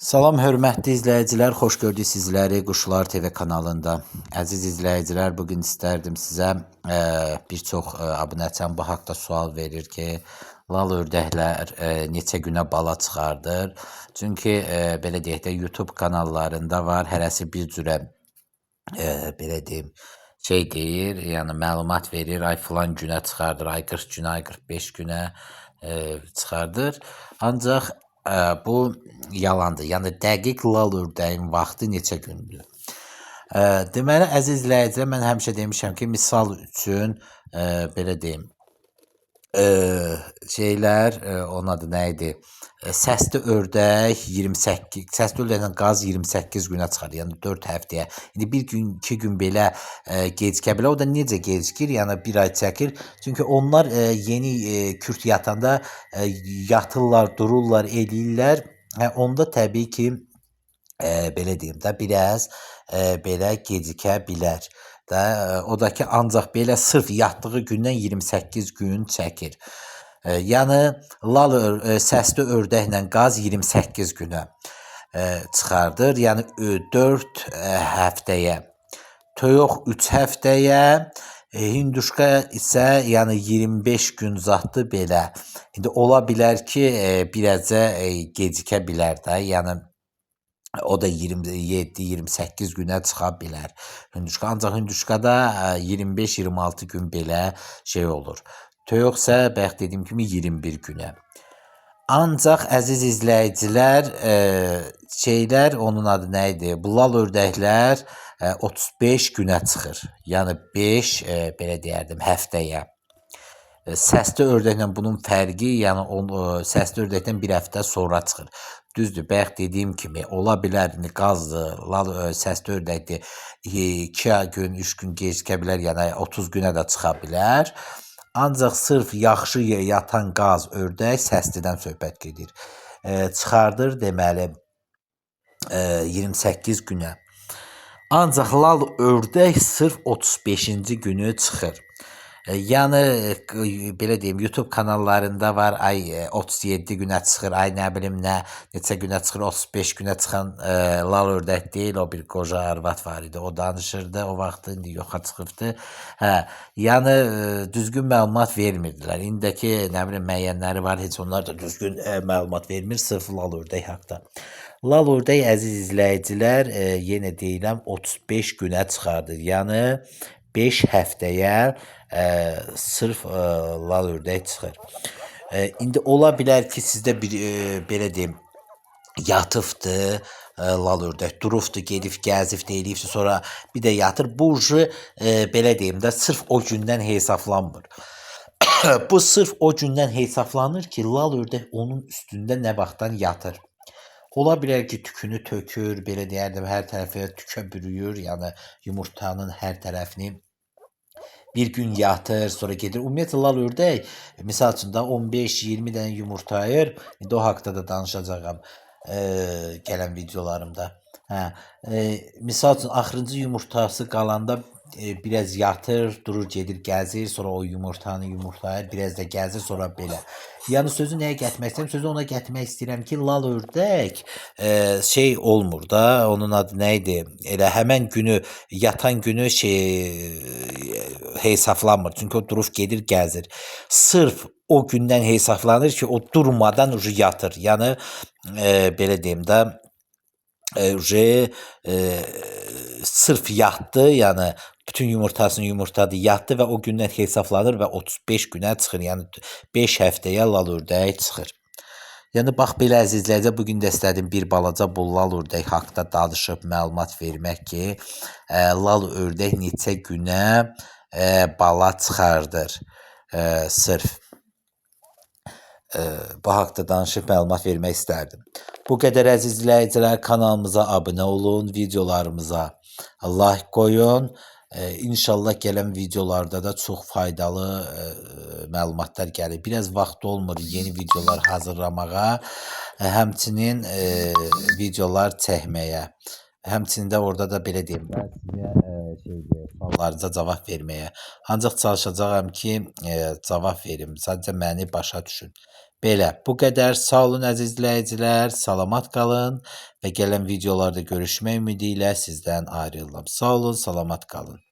Salam, hörmətli izləyicilər, xoş gördük sizləri Quşlar TV kanalında. Əziz izləyicilər, bugün istərdim sizə bir çox abunəçəm bu haqda sual verir ki, lal ördəklər neçə günə bala çıxardır? Çünki belə deyək də YouTube kanallarında var, hərəsi bir cürə belə deyim, şey deyir, yəni məlumat verir, ay filan günə çıxardır, ay 40 günə, ay 45 günə çıxardır. Ancaq bu yalandır. Yəni dəqiq lal ördəyin vaxtı neçə gündür? Deməli, əziz izləyicilər, mən həmişə demişəm ki, misal üçün belə deyim, onun adı nə idi? Səsli ördək 28, səsli ördəklə qaz 28 günə çıxar, yəni 4 həftəyə. İndi bir gün, 2 gün belə gecikə bilər. O da necə gecikir? Yəni bir ay çəkir. Çünki onlar yeni kürt yatanda yatırlar, dururlar, eləyirlər. Onda təbii ki, belə deyim də, biraz belə gecikə bilər. O da ki, ancaq belə sırf yatdığı gündən 28 gün çəkir. Yəni səsli ördəklə qaz 28 günə çıxardır. Yəni 4 həftəyə. Toyuq 3 həftəyə, hinduşka isə yəni 25 gün zatdı belə. İndi ola bilər ki, birəcə gecikə bilər də. Yəni o da 27-28 günə çıxa bilər hündüşka. Ancaq hündüşkada 25-26 gün belə şey olur. Toyuq isə bayaq dediyim kimi 21 günə. Ancaq əziz izləyicilər, onun adı nə idi? Bu lal ördəklər 35 günə çıxır. Yəni 5 belə deyərdim həftəyə. Səsli ördəklə bunun fərqi, yəni səsli ördəkdən bir həftə sonra çıxır. Düzdür, bayaq dediyim kimi ola bilər qazdır, səsli ördəkdir 2 gün, 3 gün gecikə bilər, yəni 30 günə də çıxa bilər. Ancaq sırf yaxşı yatan qaz ördək səslidən söhbət gedir. Çıxardır deməli 28 günə. Ancaq lal ördək sırf 35-ci günü çıxır. Yəni belə deyim, YouTube kanallarında var, ay 37 günə çıxır, ay nə bilim neçə günə çıxır, 35 günə çıxan lal ördək deyil, o bir qoca arvad var idi, o danışırdı, o vaxt indi yoxa çıxıbdı. Yəni düzgün məlumat vermirdilər. İndiki nə bilim müəyyənləri var, heç onlar da düzgün məlumat vermir, sırf lal ördək haqqda. Lal ördək, əziz izləyicilər, yenə deyirəm 35 günə çıxardır. Yəni 5 həftəyə sırf lal ördək çıxır. İndi ola bilər ki, sizdə bir belə deyim, yatıbdır lal ördək, durubdur, gedib gəzibdir, eləyibdir, sonra bir də yatır. Bu belə deyim də, sırf o gündən hesablanmır. Bu sırf o gündən hesablanır ki, lal ördək onun üstündə nə vaxtdan yatır. Ola bilər ki, tükünü tökür, belə deyərdim, hər tərəfə tükə bürüyür, yəni yumurtanın hər tərəfini bir gün yatır, sonra gedir. Ümumiyyətlə lal ördək, misal üçün də 15-20 dənə yumurtayır. İndi o haqda da danışacağam gələn videolarımda. Misal üçün axırıncı yumurtası qalanda biraz yatır, durur, gedir, gəzir, sonra o yumurtanı yumurtlayır, biraz da gəzir, sonra belə. Yəni sözü nəyə gətirmək istəyirəm? Sözü ona gətirmək istəyirəm ki, lal ördək şey olmur da, onun adı nə idi? Elə həmən günü, yatan günü hesablanmır. Çünki o durub gedir, gəzir. Sırf o gündən hesablanır ki, o durmadan yatır. Yəni belə deyim də, sırf yatdı, yəni bütün yumurtasını yumurtladı, yatdı və o gündən hesablanır və 35 günə çıxır. Yəni 5 həftəyə lal ördək çıxır. Yəni bax belə əziz izləyicilər, bu gün də istədim bir balaca bu lal ördək haqqında danışıb məlumat vermək ki, lal ördək neçə günə bala çıxardır. Sırf bu haqda danışıb məlumat vermək istərdim. Bu qədər əziz izləyicilər, kanalımıza abunə olun, videolarımıza like qoyun. İnşallah gələn videolarda da çox faydalı məlumatlar gəlir. Biraz vaxt olmur yeni videolar hazırlamağa, həmçinin videolar çəkməyə. Həmçinin də orada da belə deyim, sizə suallarınıza cavab verməyə. Ancaq çalışacağam ki, cavab verim. Sadəcə məni başa düşün. Belə, bu qədər. Sağ olun əziz izləyicilər, salamat qalın və gələn videolarda görüşmək ümidi ilə sizdən ayrılıram. Sağ olun, salamat qalın.